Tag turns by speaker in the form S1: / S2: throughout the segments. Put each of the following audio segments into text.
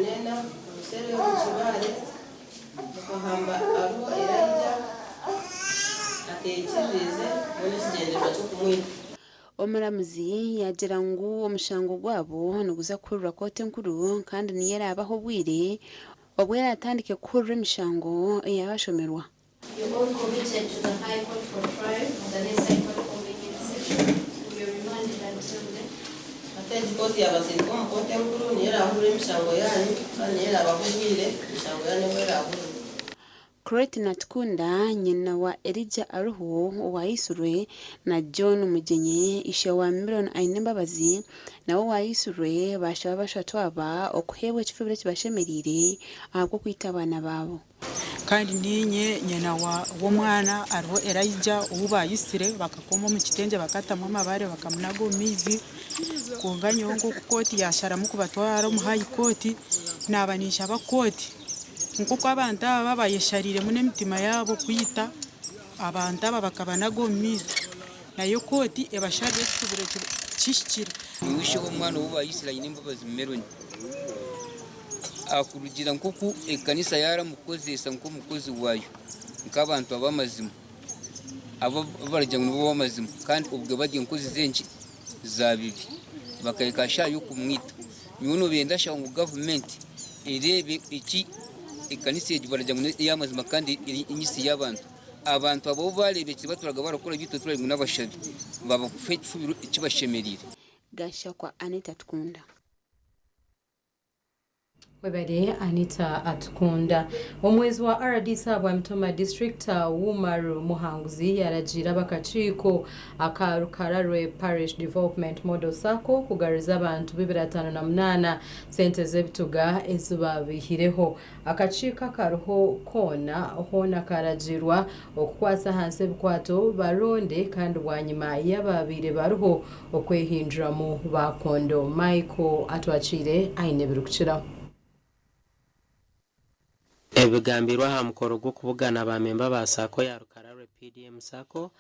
S1: Nyina umusere w'ikibare mukuhamba aruho Elijah atekirize muri kigendera cyo kumwita
S2: omuramuzi yagira ngu omushango gwabo nuguza kurura kote nkuru kandi niyera abaho bwire obwo yaratandike kurura emishango eyabashomerwa.
S3: You all committed to the High Court for trial on the next High Court convenience session. You are remanded until then.
S1: Atenzi kote yabasiriko mu kote nkuru niyera ahura emishango yanyu kandi niyera abaho bwire emishango yanyu wera ahura.
S2: Crete Natkunda nyina wa Elijah Aruhu wayisurwe na John Mugenye ishe wa Miron Ainembabazi nawo wayisurwe bashaba bashatwaba okuhewe ekifubire kibashemerire ahubwo kwita abana babo.
S4: Kandi ninye nyina wa mwana ariho Elijah ubayisire bakakoma mu kitenge bakatamo amabare bakamunago mizi kunganya ngo kukoti yasharamu kubatwara mu high court nabanisha bakoti nkuko abantu babayesharire mune mitima yabo kuyita abantu bakabanago mizi nayo koti ebashade kubure kishikira
S5: Mwisho umwana ubayisira Ainembabazi Meroni akurugira nkuko ekanisa yaramukozesa nko mukozi wayo nkabantu abamazima abo barajya ngo bamazima kandi ubwo bagiye nkozi zenshi zabibi bakayikasha yo kumwita nyuno benda sha ngo government irebe iki ekanisa barajya ngo yamazima kandi inyisi y'abantu abantu abo barebe kibaturaga barakora bito turari n'abashabi baba fefubiro ikibashemerire
S2: Gasha kwa Anita Tukunda.
S6: Webere Anita Atukunda. Omwezi wa RDC wa Mtoma District Umaru Muhanguzi yaragira bakachiko akarukararwe Parish Development Model Sacco kugariza abantu 258 sente zebituga ezubabihireho akachika karuho kona hona karagirwa okukwasa hanse bikwato baronde kandi bwanyuma yababire baruho okwehindura mu bakondo. Michael atwachire ainebirukira
S7: ebigambirwa ha mukoro gwo kubugana ba memba ba Sacco ya Rukararwe PDM Sacco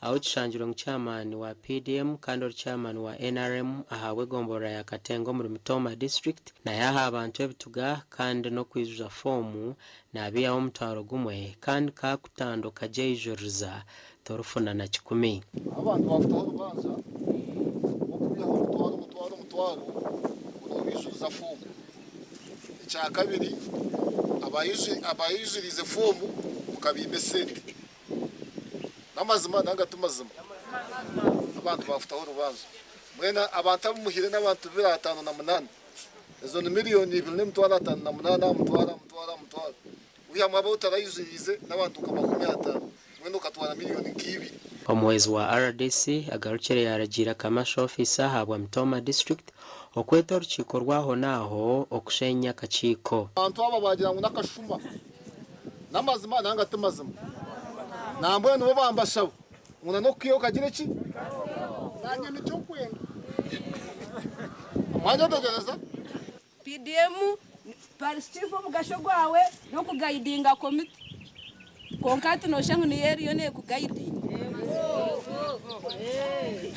S7: aho kishanjiro n'chairman wa PDM kandi chairman wa NRM ahawe gombora ya Katengo muri Mtoma District na yaha abantu ebituga kandi no kwizuza fomu na biya omutwaro gumwe kandi ka kutandoka jejuriza torufuna na 10
S8: abantu bafite urubanza okubyaho umutwaro kwizuza fomu cya kabiri abayizirize fomu ukabimbe sente namazima nangatumazima abantu bafutaho urubanza mwena abantu amuhire n'abantu 58 ezo ni miliyoni 258 mutwara uya mwaba utarayizirize n'abantu kamakumi 5 mwena ukatwara miliyoni 2.
S7: Omwezi wa RDC agarukire yaragira kamasho officer habwa Mtoma District okweta urukiko rwaho naho okushenya kachiko
S8: abantu aba bagira ngo nakashuma namazima nangatumazima nambwe no bambashabo muna no kiyo kagire ki nanye nicyo kwenda mwanya dogereza
S9: PDM parisitifo mugasho gwawe no kugaidinga komite konkati no shangu ni yeri yone kugaidinga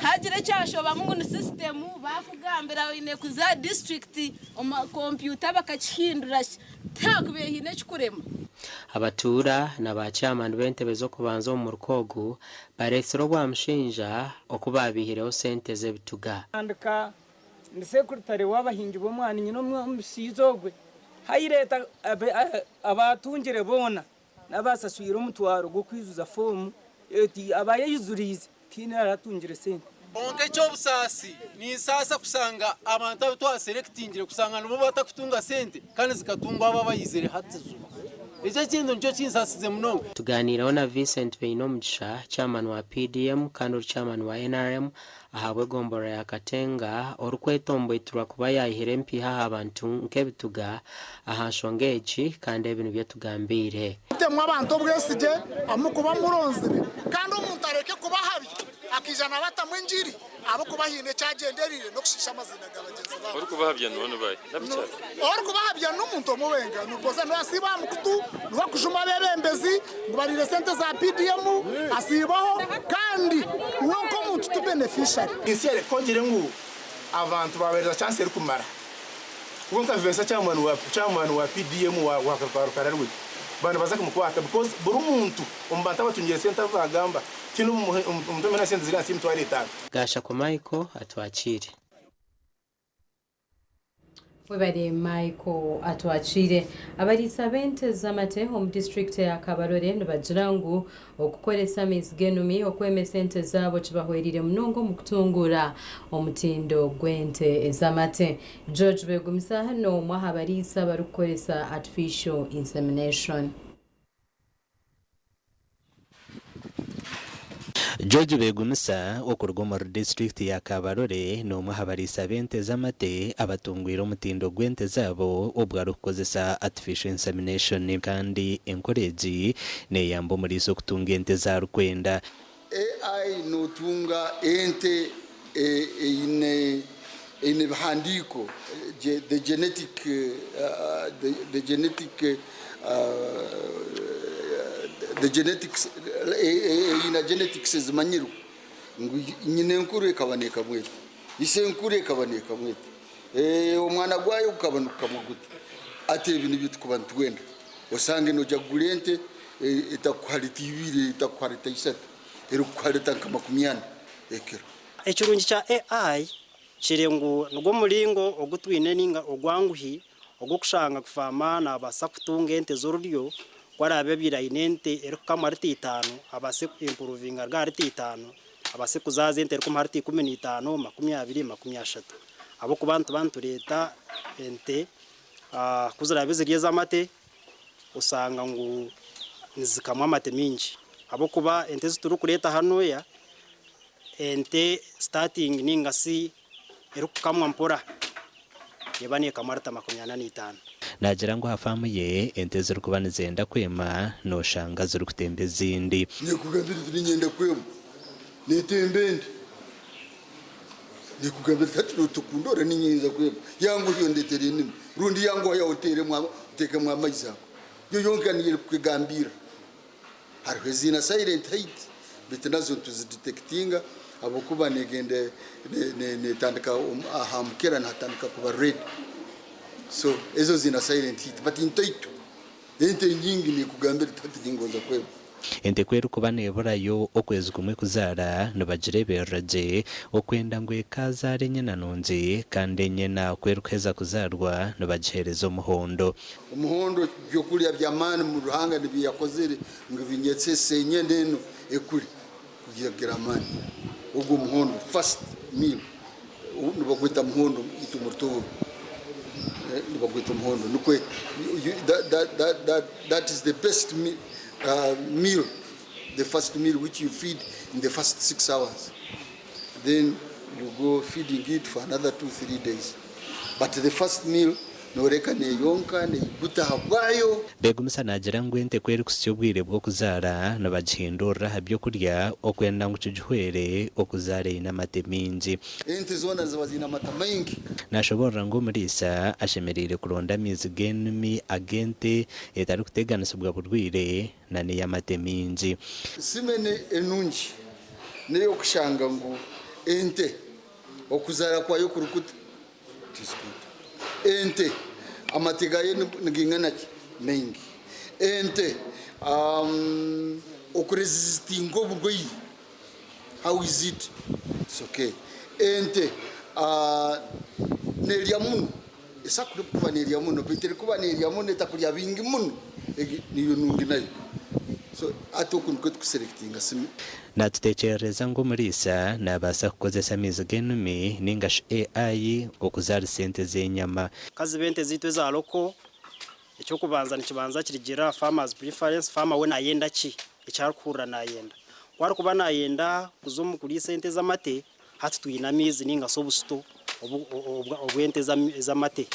S9: hagire cyashoba mungu ni system bafugambira ine kuza district oma computer bakachindura takubehine chikurema
S7: abatura na bachairman bentebe zo kubanza mu rukogu baresero bwamushinja okubabihireho sente zebituga
S4: andika ni secretary w'abahingi bo mwana nyino musizogwe hayireta abatungire bona nabasaswira umutwaro go kwizuza fomu eti abayizurize kine aratungire sente
S10: onke cyo busasi ni sasa kusanga abantu twa selectingire kusanga no batakutunga sente kandi zikatungwa ababayizere hatizuba icyo kintu cyo kinsasize munongo.
S7: Tuganiraho na Vincent Beinomgisha chairman wa PDM kandi chairman wa NRM ahawe gombora ya Katenga orukwetombo itura kuba yayihere mpi ha abantu nkebituga ahashongeji kandi ebintu byo tugambire
S8: temwa abantu bwesije amukuba muronzire kandi umuntu areke kuba habi akijana batamwenjiri abo kubahine cyagenderire no kushisha amazina gabagenzi babo
S11: uri kubahabya none baye ndabicyari
S8: uri kubahabya n'umuntu mubenga nukoze no asiba mukutu no kujuma bebembezi ngo barire sente za PDM asibaho kandi uko muntu to beneficiary
S12: isere kongere ngo abantu babereza chance eri kumara kunka vesa chairman wa PDM wa Karukara bana baza kumukwata because buri muntu umbanta batungiye center bagamba kino umuntu na center zira simtu ari tano
S7: gasha ko Michael atwakire
S6: webare Michael atwakire abarisa bente z'amate home district ya Kabarore bagirangu okukoresa amizgenumi okweme sente zabo kibahwerire munongo mu kutungura omutindo gwente ez'amate. George Begumisa hano mwahabarisa barukoresa artificial insemination.
S13: George Begumisa okurugoma district ya Kabarore no mwahabarisa bente z'amate abatungwira omutindo gwente zabo obwarukozesa artificial insemination kandi encourage ne yambo muri so kutunga ente za rukwenda
S14: AI no tunga ente ine handiko the genetic the genetics ina genetics zimanyiru nyine nkuru ekabaneka mwete ise nkuru ekabaneka mwete omwana gwayo ukabanuka muguti ate ibintu bitukubantu wenda osange no jagulente itakwalita ibire itakwalita isatu ero kwalita kama kumyana ekero
S15: ekirungi cha AI kirengo ngo mulingo ogutwine ninga ogwanguhi ogukushanga kufama na basa kutunga ente zorulyo kwarabe birainente ero kamariti 5 abase improving argariti 5 abase kuzaza ente ero kamariti 15 20 30 abo kubantu leta ente kuzirabe ziriye z'amate usanga ngo nizikamwa amate mingi abo kuba ente zituru kureta hano ya ente starting ningasi ero kamwa mpora yebani kamarita 85
S13: nagira ngo hafamu ye ente ziri kubana zenda kwema no shanga ziri kutembe zindi
S14: nekugambira turi nyenda kwema netembende nekugambira tatu tukundora ninyenza kwema yangu hiyo ndetere nini rundi yangu ya hotel mwa teke mwa maiza yo yonka ni kugambira hariho zina silent hate bitanazo tuzidetectinga abokuba negende ne tandika ahamkera na tandika kuba red so ezo zina silent hit but intoito ente nyingi ni kugambira tatu nyingoza kwebo
S13: ente kweru kubaneburayo okwezi kumwe kuzara nibagireberaje okwenda ngwe kazare nyina nonze kandi nyina kweru keza kuzarwa nibagihereza umuhondo
S14: byo kuriya byamani mu ruhanga nibiyakozere ngo binyetse senye ndeno ekuri kugira amani ubwo umuhondo first meal nibakwita umuhondo itumurto nibakwita umuhondo nukwe that is the best meal, the first meal which you feed in the first 6 hours. Then you go feeding it for another 2-3 days. But the first meal noreka ne yonka ne guta habwayo
S13: Begumisa nagira ngo ente kweri kusyo bwire bwo kuzara nabagihindura habyo kurya okwenda ngo cyuhwere okuzare ina mate mingi
S14: ente zona zabazina mata mingi
S13: nashobora ngo murisa ashemerire kuronda mizi genumi agente etari kuteganisibwa burwire na ne yamate mingi
S14: simene enunji ne okushanga ngo ente okuzara kwayo kurukuta ente amatigaye ngingana mengi ente okuresistinga oburwayi how is it? It's okay. Ente nerya muno esakure kuba nerya muno biteri kuba nerya muno etakurya bingi muno niyo nungi nayo so atokunko kuselectinga simi
S13: natutekereza ngo murisa nabasa kukozesa mizi genumi ninga AI okuzara sente z'enyama
S15: kazi bente zitwe za loko icyo kubanza nikibanza kirigira farmers preference farmer we nayenda ki icyarukura nayenda kwari kuba nayenda kuzomu kuri sente z'amate hati twina mizi ninga so busto obwente z'amate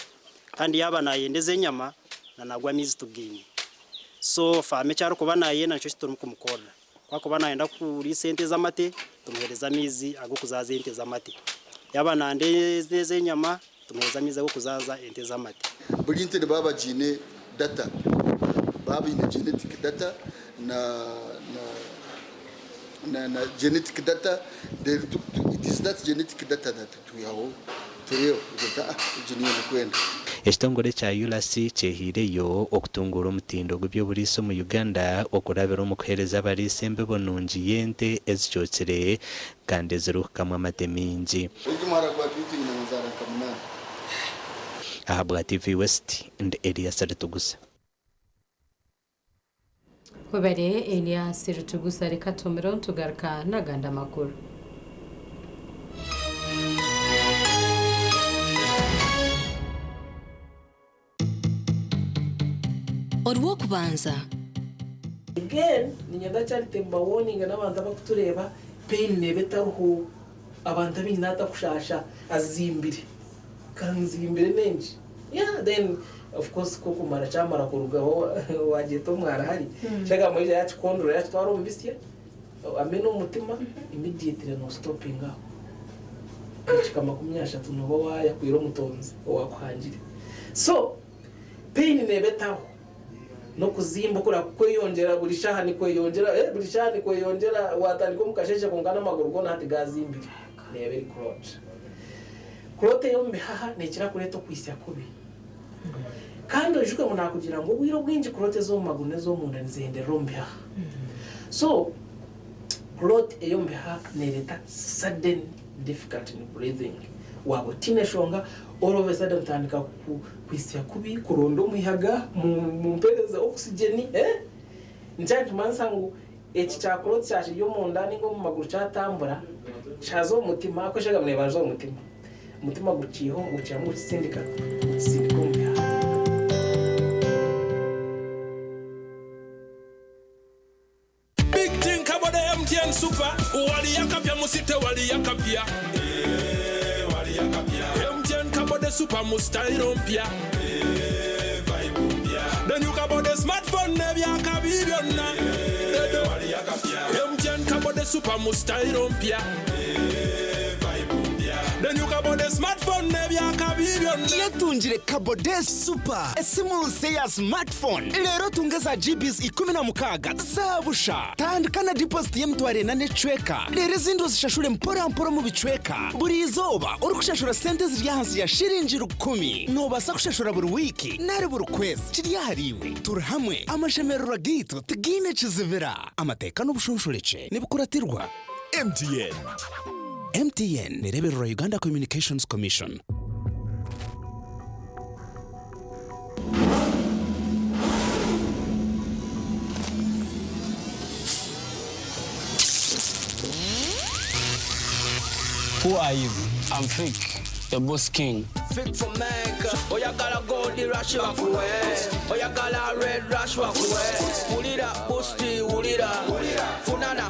S15: kandi yaba nayende z'enyama na nagwa mizi tugini so farme cyaro kuba nayenda nicyo kituru kumukora kwa kuba nayenda kuri sente z'amate tumuhereza mizi ago kuzaza ente z'amate yaba nande z'enyama tumuhereza mizi ago kuzaza ente z'amate
S14: buri ente baba jine data baba ine genetic data na genetic data it is that genetic data that we have teriyo ibyo niyo ndikwenda
S13: ekitongole kya ULAC kyehiireyo okutungura omutindo gw'ebyoburiisa mu Uganda okurabira omu kuheereza abariisa embeebo nungi y'ente ezikyokire kandi ezirikukamwa amate mingi. Aha bwa TV West ndi Elias Rutugusa.
S6: Webare Elias Rutugusa reka tumiro tugaruka n'agandi makuru.
S16: Orwo kubanza
S17: again ninyenda cyari temba warning n'abantu bakutureba pain nebetaruho abantu binata kushasha azimbire kanzimbire nenji then of course koko mara chamara kurugaho wajeto mwara hari shaga moja yacu kondro yacu twaro mbisye ameno umutima immediately no stopping aho kama kumyasha tunobo waya kwiro mutonzi wakwanjire so pain nebetaruho no kuzimba kura kweyongera buri shaha ni kweyongera buri shaha ni kweyongera watandika mukasheshe kungana amaguru gona hati gazimbire neberi Kurote yo mbihaha nekira kureto kwisya kubi. Kandi ojuke muna kugira ngo wiro bwinji kurote zo magune zo munda nzende rombihaha. So kurote yo mbihaha nereta sudden difficulty in breathing. Wabo tineshonga all of a sudden tandika kwisya kubi kurondo muhihaga mu mpereza oxygen njandi mansangu echi cha kurote cyaje yo munda ningo mu maguru cyatambura chazo umutima akoshega mnebazo umutima. Mutima guciho gucamo sindika sindikomya
S18: Big thing about the MTN super wali yakapya musite wali yakapya wali yakapya MTN kabode super mustairo mpya vibe mpya then you kabode smartphone ne byakabibyonna wali yakapya MTN kabode super mustairo mpya then you kabode smartphone nebya kabibyo
S19: yatungire kabode super esimu ya smartphone lero tungeza GBs 16 zabusha tandikana deposit y'emtware na networka lero zindo zishashure mpora mu bicweka buri izoba uri kushashura sente ziri hansi ya shiringi 10 nobasa kushashura buri wiki nare buri kwezi kiriyahariwe turi hamwe amashemerero gito tigine kizivira amateka n'ubushunshurece nibukuratirwa MTN nerebero Uganda Communications Commission.
S20: Who are you? I'm Fake, the boss king.
S21: Fake from Mecca. Oh, you gotta go the rush of away. Oh, you gotta red rush of away. Ulira, boosty, ulira. Funana,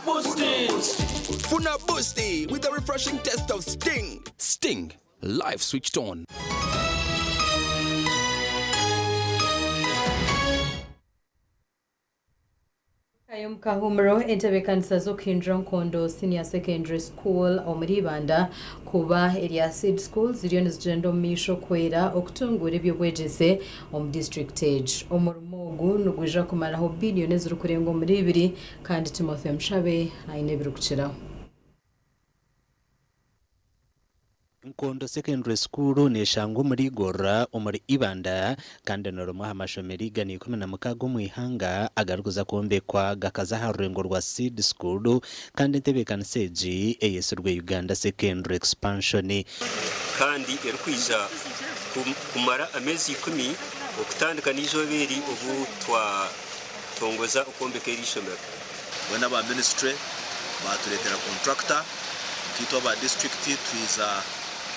S21: boosty.
S22: Funa boosty with a refreshing taste of Sting. Sting, live switched on.
S6: Kayum kahumro entebekanisa zokinjira Nkondo Senior Secondary School omuribanda kuba area seed schools ziriyo nizigenda omumisho kwera okutungura ebyobwegyese omu district age omurimogu nugwija kumaraho biliyoni ziri kurenga omuri 2 kandi Timothy Mshabe aine birukukiraho.
S13: Nkondo Secondary School neshango muri Gora omuri Ibanda kandi noroma amashomeri gani 16 mu ihanga agarukuza kombekwa gakaza harurengo rwa Seed School kandi ntebekaniseji eyesurwe Uganda Secondary Expansion
S23: kandi erukwiza kumara amezi 10 okutandika n'ijoberi ubu twatongoza okombeka irishomero
S24: bana ba ministry batuletera contractor kitwa ba district twiza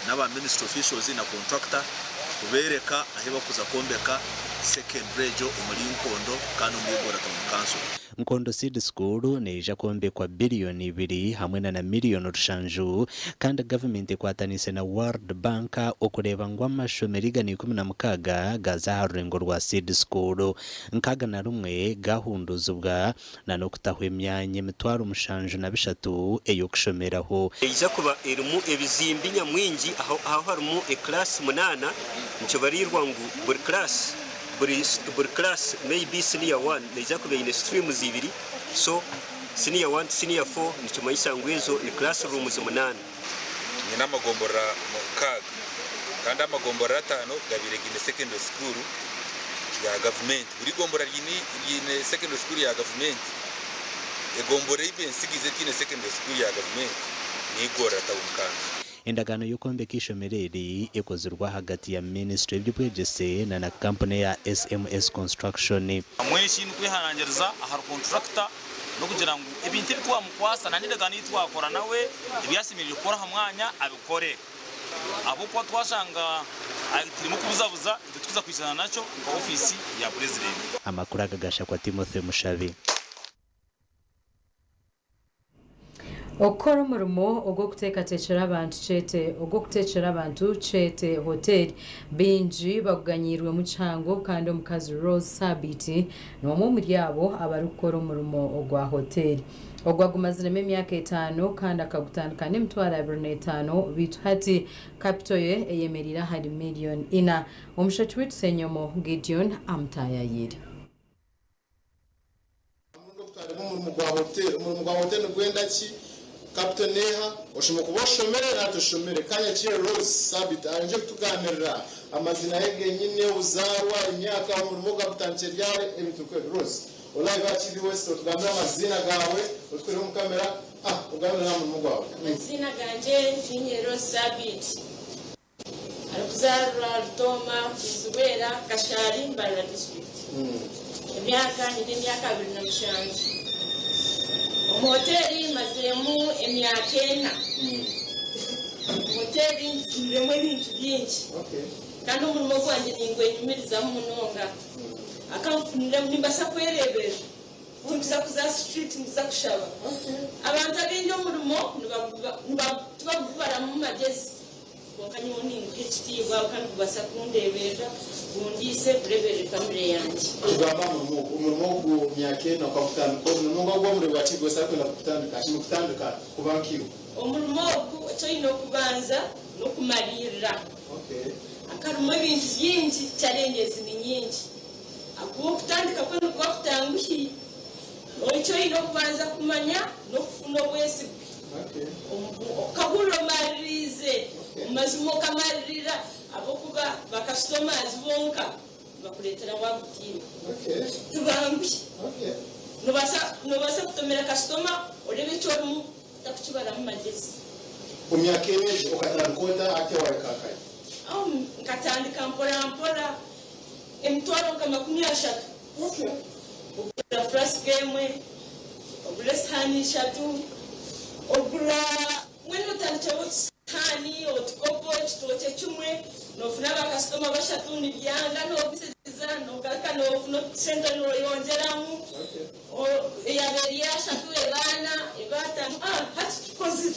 S24: n'aba ministry officials na contractor kubereka ahe bakuza kombeka second bridge omuri Nkondo kandi muri Gora Town Council.
S13: Nkondo Seed School neja kombekwa biliyoni 2 hamwe na miliyoni 5 kandi government ekwatanise na World Bank okureba ngo amashomeri gani 16 gaza harurengo rwa Seed School nkaga na rumwe gahunduzubwa na nokutahwe emyanya 73 eyo kushomeraho
S23: iza kuba erimu ebizimbi nyamwingi aho harimu class 8 nicyo barirwa ngo buri class maybe senior 1 neza kuba in streams 2 so senior 1 senior 4 nicyo mayisangwezo ni classrooms 8
S1: nyina amagombora mukaga kandi amagombora 5 gabire gine secondary school ya government buri gombora gine secondary school ya government egombora ibe nsigize tine secondary school ya government ni gora tabumkanzu
S13: endagano y'ukombeka ishomereri ikozurwa hagati ya Ministry y'Ubwegese na company ya SMS Construction
S2: amweshi n'kwiharangiriza ahar contractor no kugira ngo ibintu bitwa mukwasa na ndagano yitwakora nawe ibyasimije gukora hamwanya abikore abuko twashanga turimo kubuzabuza tuza kwisana naco ku ofisi ya president
S13: amakuru agagasha kwa Timothy Mushabi
S6: okora umurimo ogwo kutekatechera abantu chete hotel binji baganyirwe mu cango kandi omukazi Rose Sabiti n'omwe muri yabo abarukora umurimo ogwa hotel ogwagumaziremo emyaka 5 kandi akagutandika n'emitwaro 25 bitu hati capital ye eyemerira hari million ina omushachi wetu Senyomo Gideon amtayayire
S3: umurimo gwa hotel gwenda ki Captain Neha oshimo kuboshomere natushomere kanya chire Rose Sabit anje kutuganirira amazina yege nyine uzarwa imyaka umurimo gabutancheriare ebituko Rose olai bachiri wese tugamira amazina gawe utwire mu kamera ugamira mu gwawe
S9: amazina ganje nyine Rose Sabit alukuzarwa Rutoma Kizubera Kashari Mbara district imyaka ni imyaka 25 Hoteli maziremu emyaka 4 hoteli nduremo ibintu byinshi kandi umurimo gwanjye ningwe nyumiriza mu munonga akamfunira nimbasa kwerebera ungiza kuza street ngiza kushaba abantu abinyo umurimo tubagubara mu magezi wakanyoni nk'ikitiwa kandi kubasa kundebera undise kurebera kamere yanjye
S3: tugamba umurimo ku myaka 4 kwakutandika n'umwe gwo muri bakigo sa kwenda kutandika kubankiyo
S9: umurimo cyo ino kubanza no kumarira akaruma ibintu byinshi challenges ni nyinshi akuwo kutandika kwenda kutanguhi cyo ino kubanza kumanya no kufuna wese kabulo marize mazimo kamarira abokuba bakastomers bonka bakuletera wabutira tubambi nobasa kutomera customer olebe cyomu takukibara mu magezi
S3: umyaka ejo ukatandikota ate warekaka
S9: nkatandika mpola emitwaro kama 10 ogula flask emwe ogula sahani 3 ogula mweno tanchawo hani otikopo chitoche chumwe nofuna bakasitoma bashatundi byanga nobiseza nokaka nofuna senta noyongeramu yaberia shatu ebana ebata hati kozi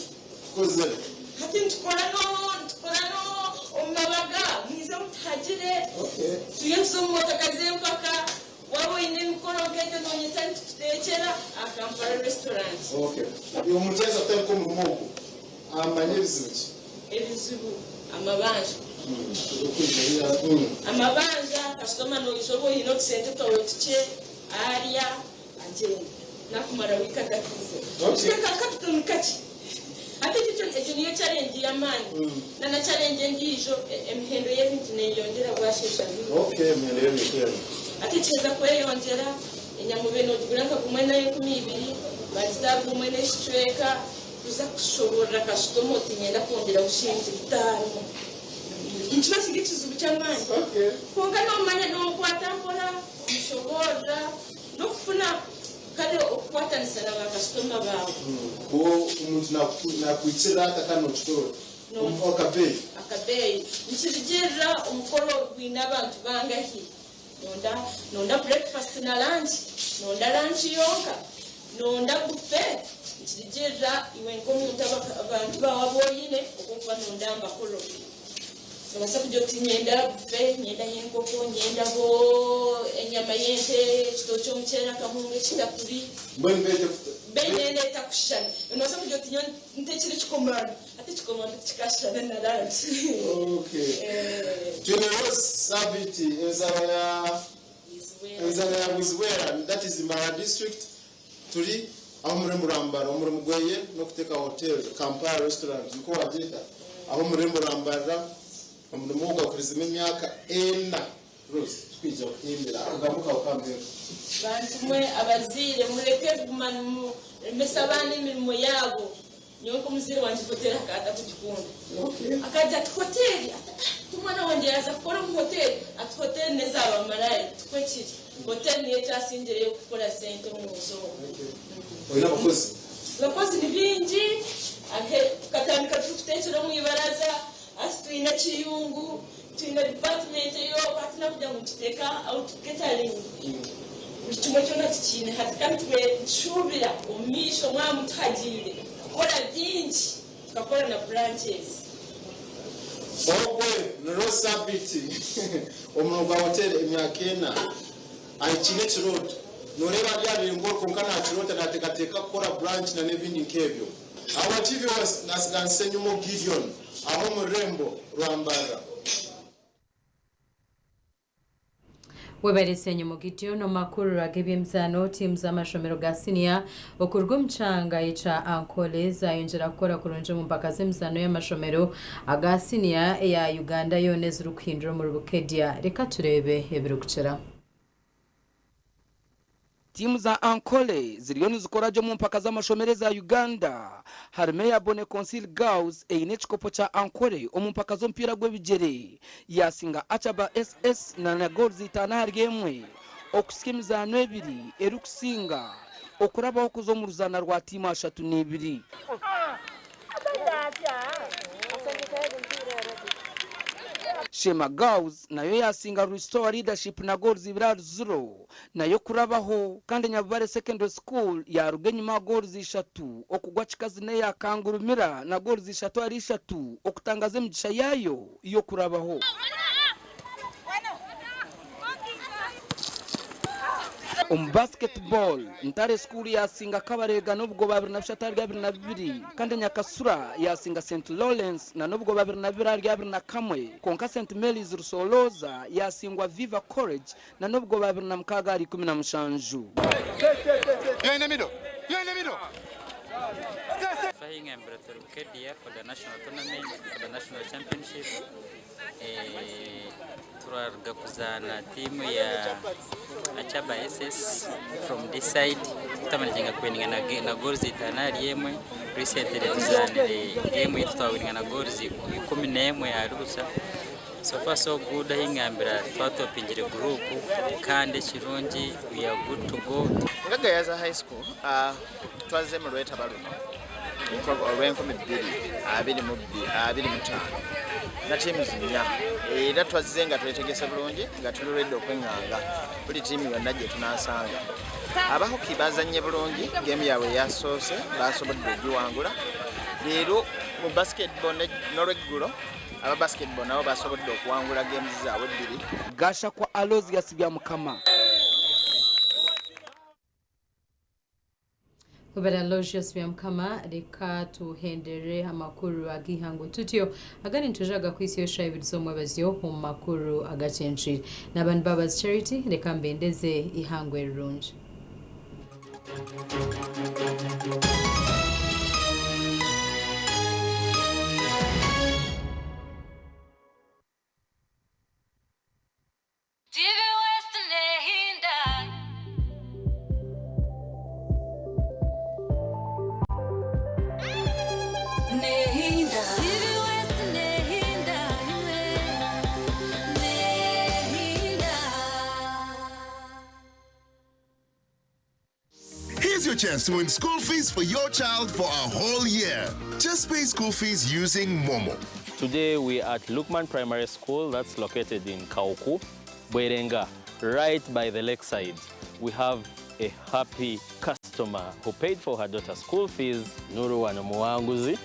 S9: hati tukolano omabaga mwiza mutagire tuyeso motakaze mpaka wabo ine mikoro ngejo nonyetani tutekera akampara restaurant
S3: yo muteza tanko murumo amanyebizuki
S9: ebizibu amabanja customer no isobo ino tsente to tche area agenda nakumara wikata kize capital mkati ati cyo niyo challenge ya mani na challenge ngijo emhendo y'ebintu neyongera bwashesha
S3: mhendo y'ebintu
S9: ati cheza kweyongera enyamubeno guranga kumwe na 12 bazitabu kumwe na shitweka kuza kushobora customer tinyenda kongera ushinze bitano ikibazo gikizubu cy'amani konga no manya no kwatambora ushobora no kufuna kale okwatanisa na customer bawe
S3: umuntu nakwitsira akano chitoro
S9: akabeyi nchirigera umukoro gwina abantu bangahi nonda breakfast na lunch nonda lunch yonka nonda buffet nchirigera iwe nkomuntu abantu bawaboyine okuva nonda mbakoro nabasa kujoti nyenda buffet nyenda yenkoko nyenda bo enyama yente kitocho mchera kahunge chitakuri benene takushana nabasa kujoti ntechire chikomano ati chikomano chikashana na lunch
S3: Generous Sabiti Nzara ya Wizwera, that is Mara district. Turi aho muri Murambara, muri Mugweye no kuteka hotel, Kampala restaurant, nko wajeta. aho murembo rambara umurimo ugakurizamo imyaka 4 rose twija kwimbira agamuka ukambera
S9: bantumwe abazire mureke gumana mesabane imirimo yabo nyoko muzire wanje hoteli akata kugikunda akaja hoteli tumwana wanje yaza gukora mu hoteli ati hoteli nezaba marayi twekiri hoteli niyo cyasindire yo gukora sente mu muzo
S3: oya
S9: abakozi ni bingi katandika tutekera mu ibaraza asitwina kiyungu twina department yo patina kuja mu kiteka au catering kimwe cyona tikine hatikani twe shubira umisho mwa mutagire kora byinshi tukakora na branches
S3: ogwe no sabiti umwuga wa hotel imyakena ayikine kiroto noreba byari ngo konka na kiroto natekateka kora branch na nebindi nkebyo aba TV was nasiganse nyumo Gideon aho murembo rwambara
S6: webarese nyumo Gideon makuru agebyemzano team z'amashomero ga senior okurwa mchanga ica Ankoleza yongera gukora kurunje mu mpaka z'emzano y'amashomero aga senior ya Uganda yoneza urukwindiro mu rubukedia reka turebe hebirukira
S4: timu za Ankole ziriyo nizikoraje mu mpaka z'amashomero za Uganda harime ya Bone Council Girls eine chikopo cha Ankole mu mpaka zo mpira gw'ebigere yasinga Achaba SS na goals zitana hargemwe okusikimiza nebiri erukusinga okurabaho kuzo mu ruzana rwa timu 32 Shema Girls nayo yasinga Restore Leadership na goals 2-0 nayo kurabaho kandi Nyabare Secondary School ya Rugenyuma goals 3 okugwa chikazi ne yakangurumira na goals 3 ari 3 okutangaza imigisha yayo iyo kurabaho basketball Ntare School yasinga Kabarega nubwo 2022 kandi Nyakasura yasinga St Lawrence na nubwo 2021 konka St Mary's Rusoloza yasingwa Viva College na nubwo 2017
S5: Flying Ambassador Kedia for the national tournament, for the national championship. Turarga kuzana timu ya Achaba SS from this side. Tutamanyenga kweninga na goals itanari yemwe. Recently tuzanire game itutawinga na goals 11 ya Rusa. So far so good hingambira twatopingire group kandi kirungi we are good to go.
S10: Ngaga yaza high school twaze mu Lweta Baluno. Olwenko mibiri abiri mutano na timu zinya era twazizenga twetegese bulungi nga tululedde okwenganga buli timu yonna gye tunasanga abahoki bazanye bulungi game yawe yasoose basobodde okugiwangula leero mu basketball n'olweggulo aba basketball nabo basobodde okuwangula games zaabwe bbiri
S4: gasha kwa Alozi yasibya mukama
S6: Kubera Logius byamkama reka tuhendere amakuru agihango tutyo agani ntujaga kwisi yosha ibizo mwebazyo mu makuru agacenjira nabantu babas charity reka mbendeze ihangwe runje
S11: Here's your chance to win school fees for your child for a whole year. Just pay school fees using Momo.
S25: Today we are at Lukman Primary School that's located in Kauku, Bwerenga, right by the lakeside. We have a happy customer who paid for her daughter's school fees, Nuru Wanamuanguzi.